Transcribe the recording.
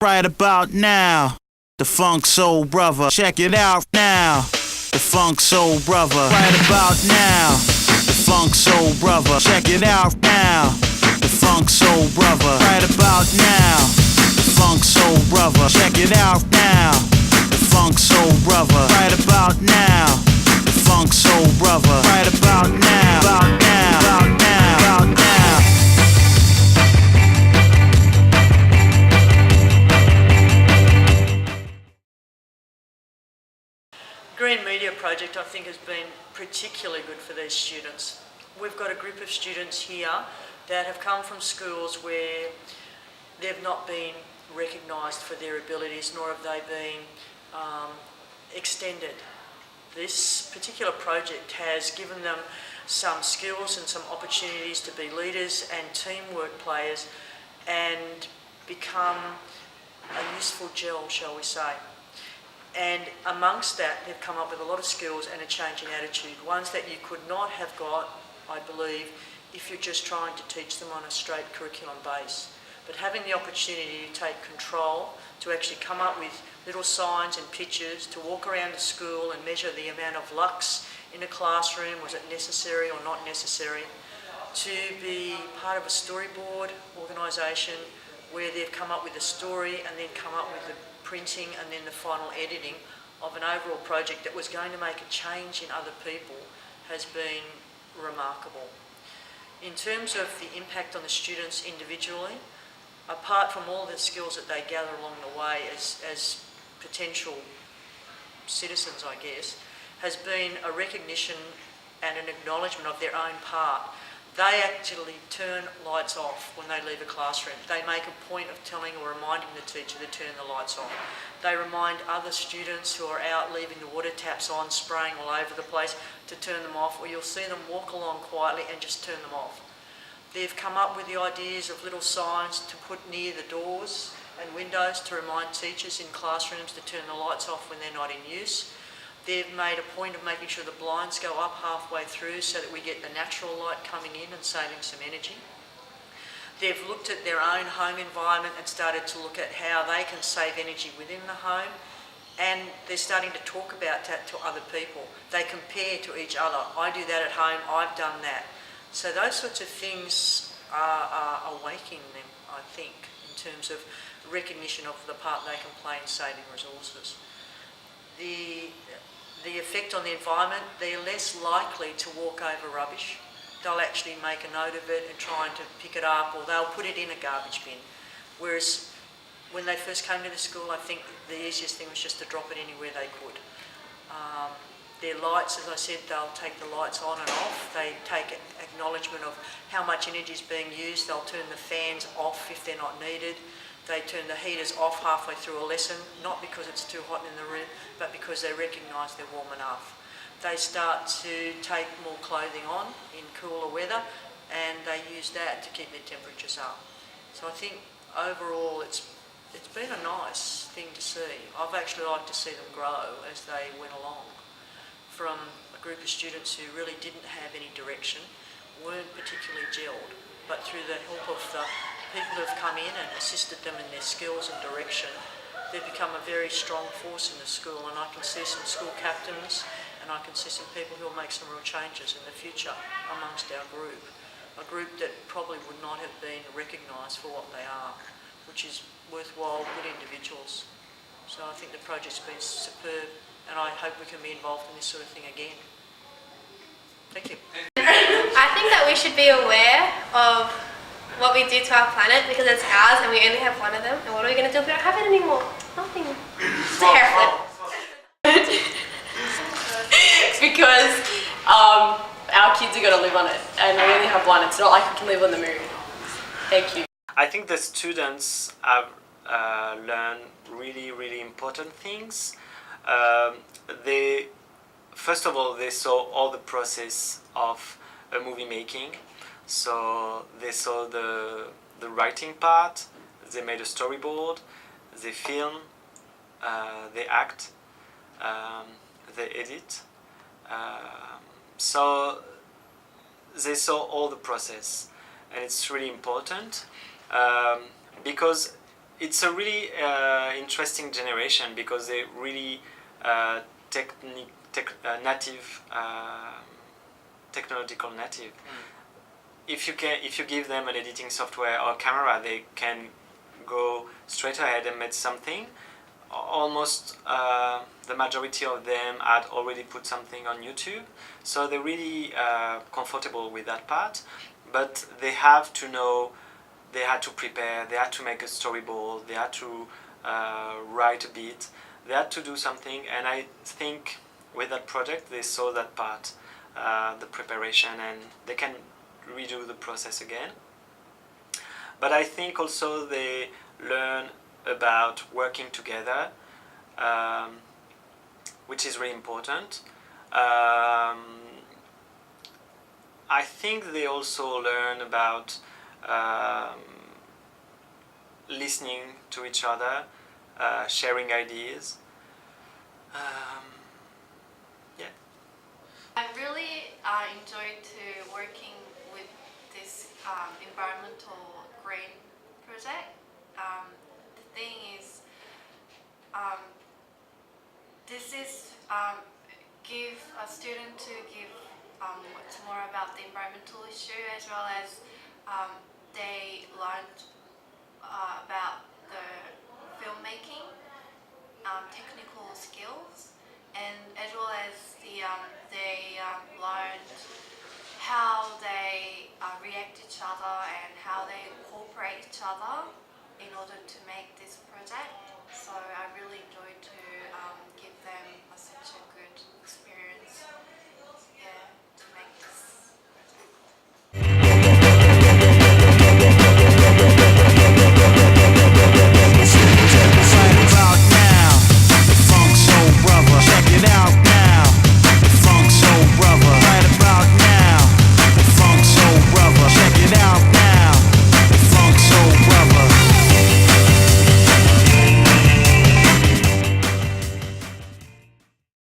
Right about now, the Funk Soul Brother. Check it out now, the Funk Soul Brother. Right about now, the Funk Soul Brother. Check it out now, the Funk Soul Brother. Right about now, the Funk Soul Brother. Check it out now, the Funk Soul Brother. Right about now, the Funk Soul Brother. Right about now, about now, about now, about now. Green Media Project, I think, has been particularly good for these students. We've got a group of students here that have come from schools where they've not been recognised for their abilities, nor have they been extended. This particular project has given them some skills and some opportunities to be leaders and teamwork players and become a useful gel, shall we say. And amongst that, they've come up with a lot of skills and a change in attitude, ones that you could not have got, I believe, if you're just trying to teach them on a straight curriculum base. But having the opportunity to take control, to actually come up with little signs and pictures, to walk around the school and measure the amount of lux in a classroom, was it necessary or not necessary, to be part of a storyboard organisation where they've come up with a story and then come up with the printing and then the final editing of an overall project that was going to make a change in other people has been remarkable. In terms of the impact on the students individually, apart from all the skills that they gather along the way as potential citizens, I guess, has been a recognition and an acknowledgement of their own part. They actually turn lights off when they leave a classroom. They make a point of telling or reminding the teacher to turn the lights off. They remind other students who are out leaving the water taps on, spraying all over the place, to turn them off, or you'll see them walk along quietly and just turn them off. They've come up with the ideas of little signs to put near the doors and windows to remind teachers in classrooms to turn the lights off when they're not in use. They've made a point of making sure the blinds go up halfway through so that we get the natural light coming in and saving some energy. They've looked at their own home environment and started to look at how they can save energy within the home, and they're starting to talk about that to other people. They compare to each other. I do that at home, I've done that. So those sorts of things are awakening them, I think, in terms of recognition of the part they can play in saving resources. The effect on the environment, they're less likely to walk over rubbish. They'll actually make a note of it and try to pick it up, or they'll put it in a garbage bin. Whereas when they first came to the school, I think the easiest thing was just to drop it anywhere they could. Their lights, as I said, they'll take the lights on and off. They take acknowledgement of how much energy is being used. They'll turn the fans off if they're not needed. They turn the heaters off halfway through a lesson, not because it's too hot in the room, but because they recognise they're warm enough. They start to take more clothing on in cooler weather, and they use that to keep their temperatures up. So I think overall it's been a nice thing to see. I've actually liked to see them grow as they went along, from a group of students who really didn't have any direction, weren't particularly gelled, but through the help of the people who have come in and assisted them in their skills and direction, they've become a very strong force in the school, and I can see some school captains and I can see some people who will make some real changes in the future amongst our group, a group that probably would not have been recognised for what they are, which is worthwhile, good individuals. So I think the project's been superb, and I hope we can be involved in this sort of thing again. Thank you. I think that we should be aware of what we do to our planet, because it's ours and we only have one of them, and what are we going to do if we don't have it anymore? Nothing. It's a hair flip. It's because our kids are going to live on it, and we only have one. It's not like we can live on the moon. Thank you. I think the students have learned really important things. First of all, they saw all the process of a movie making. So they saw the writing part, they made a storyboard, they film, they act, they edit. So they saw all the process, and it's really important because it's a really interesting generation because they really native, technological native. If you give them an editing software or camera, they can go straight ahead and make something. Almost the majority of them had already put something on YouTube, so they're really comfortable with that part. But they have to know, they had to prepare, they had to make a storyboard, they had to write a bit, they had to do something, and I think with that project they saw that part, the preparation, and they can redo the process again. But I think also they learn about working together, which is really important. I think they also learn about listening to each other, sharing ideas. Yeah. I really enjoyed working with this environmental green project. The thing is, this is give a student to give what's more about the environmental issue, as well as they learned about the filmmaking, technical skills, and as well as they learned how they react to each other and how they incorporate each other in order to make this project.